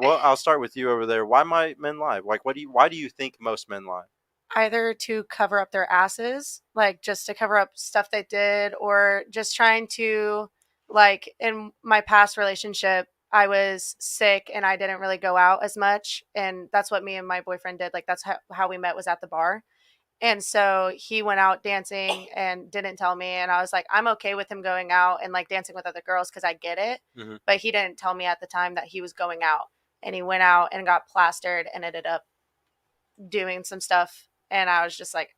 Well, I'll start with you over there. Why might men lie? Like, why do you think most men lie? Either to cover up their asses, like just to cover up stuff they did, or just trying to, like in my past relationship, I was sick and I didn't really go out as much. And that's what me and my boyfriend did. Like, that's how we met, was at the bar. And so he went out dancing and didn't tell me. And I was like, I'm okay with him going out and like dancing with other girls because I get it. Mm-hmm. But he didn't tell me at the time that he was going out. And he went out and got plastered and ended up doing some stuff. And I was just like,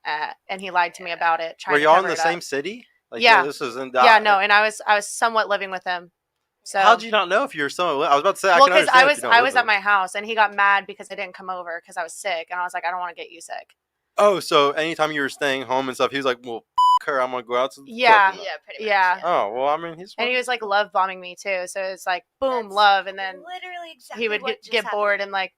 and he lied to me about it. Were y'all in the same city? Like, yeah. This was in. Yeah, no. And I was somewhat living with him. So how'd you not know if you were somewhat? I was about to say, well, because I was at my house and he got mad because I didn't come over because I was sick, and I was like, I don't want to get you sick. Oh, so anytime you were staying home and stuff, he was like, well, her, I'm gonna go out to the club. Yeah, pretty much. Yeah. Oh, well, I mean, and he was like love bombing me too, so it's like boom, love, and then literally exactly he would get bored and like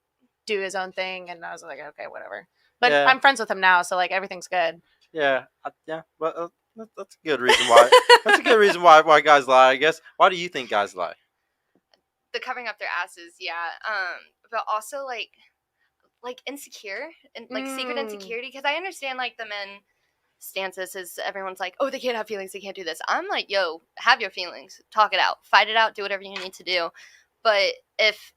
do his own thing, and I was like, okay, whatever. But yeah. I'm friends with him now, so like everything's good. Yeah, yeah. Well, that's a good reason why. That's a good reason why guys lie, I guess. Why do you think guys lie? The covering up their asses, yeah. But also like insecure and like secret insecurity, because I understand like the men stances is everyone's like, oh, they can't have feelings, they can't do this. I'm like, yo, have your feelings, talk it out, fight it out, do whatever you need to do. But if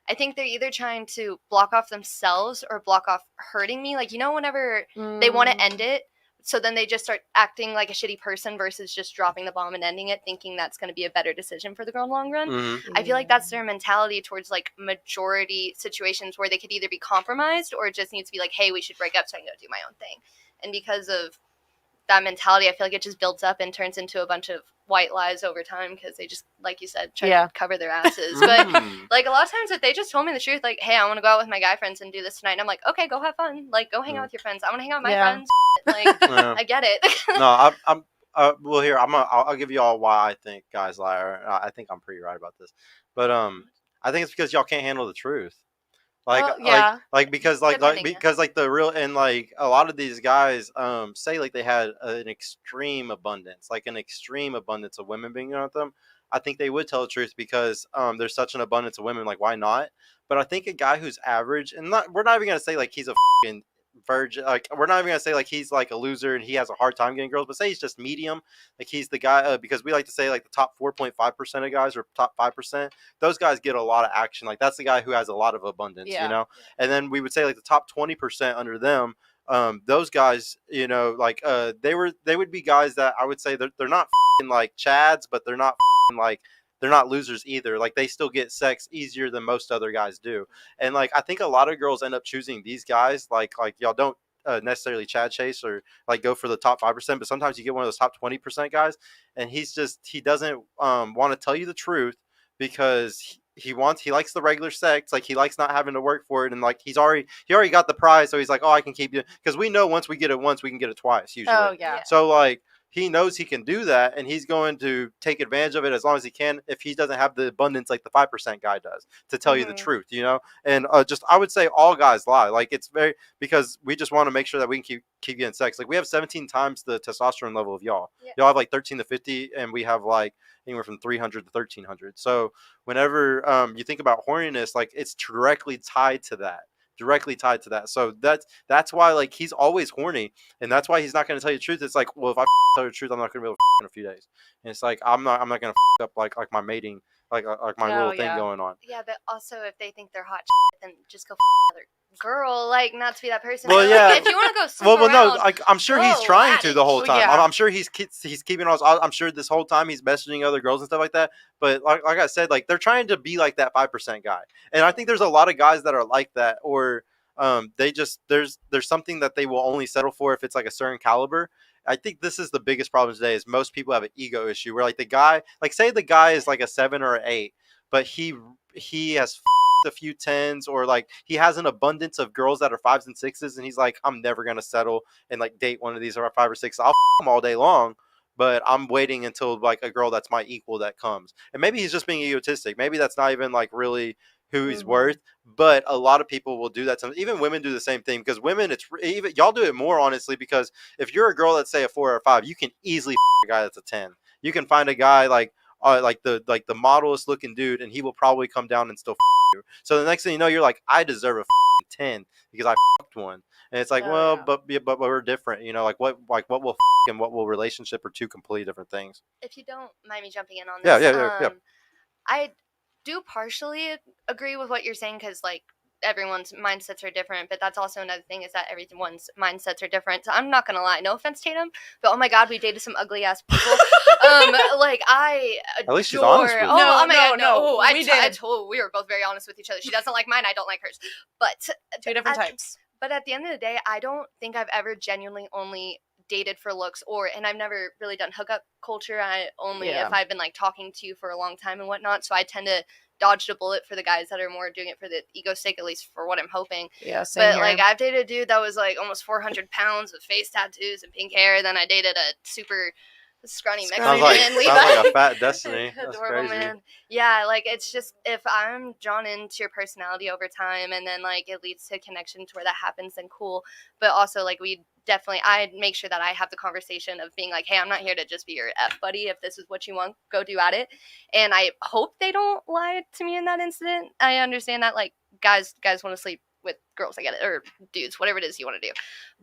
I think they're either trying to block off themselves or block off hurting me, like, you know, whenever they want to end it, so then they just start acting like a shitty person versus just dropping the bomb and ending it, thinking that's going to be a better decision for the girl in the long run. Mm-hmm. I feel like that's their mentality towards like majority situations where they could either be compromised or it just needs to be like, hey, we should break up so I can go do my own thing. And because of that mentality, I feel like it just builds up and turns into a bunch of white lies over time because they just, like you said, try to cover their asses. But like a lot of times if they just told me the truth, like, hey, I want to go out with my guy friends and do this tonight, and I'm like, okay, go have fun, like go hang out with your friends, I want to hang out with my friends, like I get it. No, I'm well, here I'll give you all why I think guys lie. I think I'm pretty right about this, but I think it's because y'all can't handle the truth. Because the real, and like a lot of these guys say like they had an extreme abundance of women being with them. I think they would tell the truth because there's such an abundance of women, like why not? But I think a guy who's average, and we're not even gonna say like he's a fucking virgin, like we're not even gonna say like he's like a loser and he has a hard time getting girls, but say he's just medium, like he's the guy, because we like to say like the top 4.5% of guys or top 5%, those guys get a lot of action. Like that's the guy who has a lot of abundance, you know. And then we would say like the top 20% under them, those guys, you know, like they would be guys that I would say they're not like chads, but they're not like they're not losers either. Like they still get sex easier than most other guys do. And like I think a lot of girls end up choosing these guys. Like y'all don't necessarily chad chase or like go for the top 5%, but sometimes you get one of those top 20% guys, and he doesn't want to tell you the truth because he likes the regular sex, like he likes not having to work for it, and like he already got the prize, so he's like, oh, I can keep you, because we know once we get it once, we can get it twice usually. Oh yeah. So like he knows he can do that, and he's going to take advantage of it as long as he can if he doesn't have the abundance like the 5% guy does to tell you the truth, you know. And just I would say all guys lie. Like it's very, because we just want to make sure that we can keep getting sex. Like we have 17 times the testosterone level of y'all. Y'all have like 13 to 50, and we have like anywhere from 300 to 1300. So whenever you think about horniness, like it's directly tied to that. So that's why like he's always horny, and that's why he's not going to tell you the truth. It's like, well, if I tell you the truth, I'm not going to be able to in a few days. And it's like I'm not going to up like my mating, like my little thing going on. Yeah, but also if they think they're hot, then just go another girl, like not to be that person. Well, yeah. Like, if you want to go sleep well, around, no, like I'm sure he's trying to the whole time. Yeah. I'm sure he's keeping on. I'm sure this whole time he's messaging other girls and stuff like that. But like I said, like they're trying to be like that 5% guy, and I think there's a lot of guys that are like that, or they just there's something that they will only settle for if it's like a certain caliber. I think this is the biggest problem today is most people have an ego issue where like the guy, like say the guy is like a 7 or an 8, but he has a few 10s, or like he has an abundance of girls that are 5s and 6s, and he's like, I'm never going to settle and like date one of these or 5 or 6. I'll them all day long, but I'm waiting until like a girl that's my equal that comes. And maybe he's just being egotistic. Maybe that's not even like really who he's worth, but a lot of people will do that. Even women do the same thing, because women, it's even y'all do it more honestly, because if you're a girl that's say a 4 or a 5, you can easily a guy that's a 10. You can find a guy like the modelist looking dude, and he will probably come down and still you. So the next thing you know, you're like, I deserve a 10 because I fucked one. And it's like, Oh, well, yeah. but we're different, you know, like what will and what will relationship are two completely different things. If you don't mind me jumping in on Yeah, this, yeah. I do partially agree with what you're saying because, like, everyone's mindsets are different, but that's also another thing is that everyone's mindsets are different. So I'm not gonna lie, no offense, Tatum, but oh my god, we dated some ugly ass people. Like I At least she's adore. honest with you. Oh my god, No, no. I did. told we were both very honest with each other. She doesn't like mine, I don't like hers. But Two different types. But at the end of the day, I don't think I've ever genuinely only dated for looks and I've never really done hookup culture. I only Yeah. if I've been like talking to you for a long time and whatnot. So I tend to dodge the bullet for the guys that are more doing it for the ego's sake, at least for what I'm hoping. Yeah, same But here. like I've dated a dude that was like almost 400 pounds with face tattoos and pink hair. Then I dated a super scrawny Mexican Sounds like man, a fat Destiny. That's adorable crazy. man. Yeah, like it's just if I'm drawn into your personality over time and then like it leads to a connection to where that happens, then cool. But also like I make sure that I have the conversation of being like, hey, I'm not here to just be your F buddy. If this is what you want, go do at it. And I hope they don't lie to me in that incident. I understand that like guys want to sleep with girls, I get it, or dudes, whatever it is you want to do.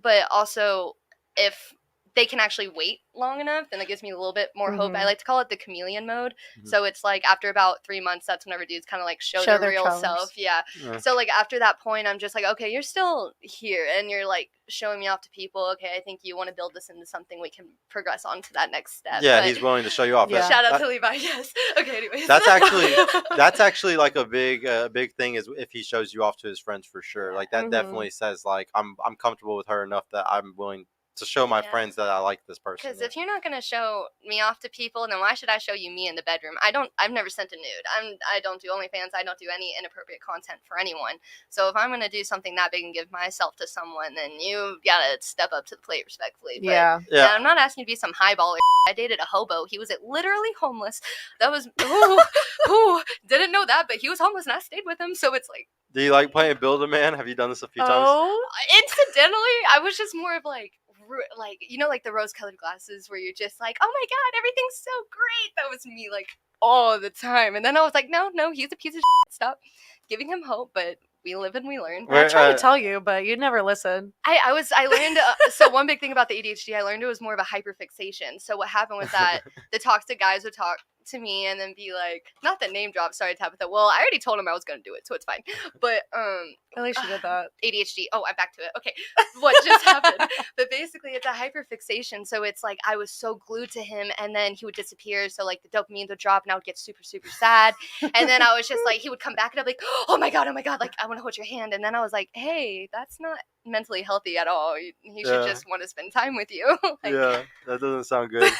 But also if they can actually wait long enough, then that gives me a little bit more hope. I like to call it the chameleon mode. So it's like after about 3 months, that's whenever dudes kind of like show their real colors. self. Yeah. So like after that point, I'm just like, okay, you're still here and you're like showing me off to people. Okay, I think you want to build this into something we can progress on to that next step. Yeah, but he's willing to show you off. Yeah. shout out to Levi. Yes. Okay. Anyways, That's actually like a big thing is if he shows you off to his friends for sure. Like that definitely says like I'm comfortable with her enough that I'm willing to show my friends that I like this person. Because if you're not gonna show me off to people, then why should I show you me in the bedroom? I've never sent a nude. I don't do OnlyFans. I don't do any inappropriate content for anyone. So if I'm gonna do something that big and give myself to someone, then you gotta step up to the plate respectfully. But, Yeah. And I'm not asking you to be some highballer. I dated a hobo. He was literally homeless. That was didn't know that, but he was homeless and I stayed with him. So it's like. Do you like playing Build-A-Man? Have you done this a few times? Oh, Incidentally, I was just more of like you know, like the rose-colored glasses where you're just like, oh my god, everything's so great. That was me like all the time. And then I was like, no, he's a piece of shit. Stop giving him hope. But we live and we learn. I tried to tell you, but you never listen. I learned so one big thing about the ADHD, I learned it was more of a hyperfixation. So what happened was that the toxic guys would talk to me and then be like, not the name drop, sorry Tabitha. Well, I already told him I was gonna do it, so it's fine. But at least you did that. ADHD. Oh, I'm back to it. Okay. What just happened? But basically it's a hyperfixation. So it's like I was so glued to him and then he would disappear. So like the dopamine would drop and I would get super, super sad. And then I was just like, he would come back and I'd be like, oh my god, like I want to hold your hand. And then I was like, hey, that's not mentally healthy at all. He should just want to spend time with you. Yeah, that doesn't sound good.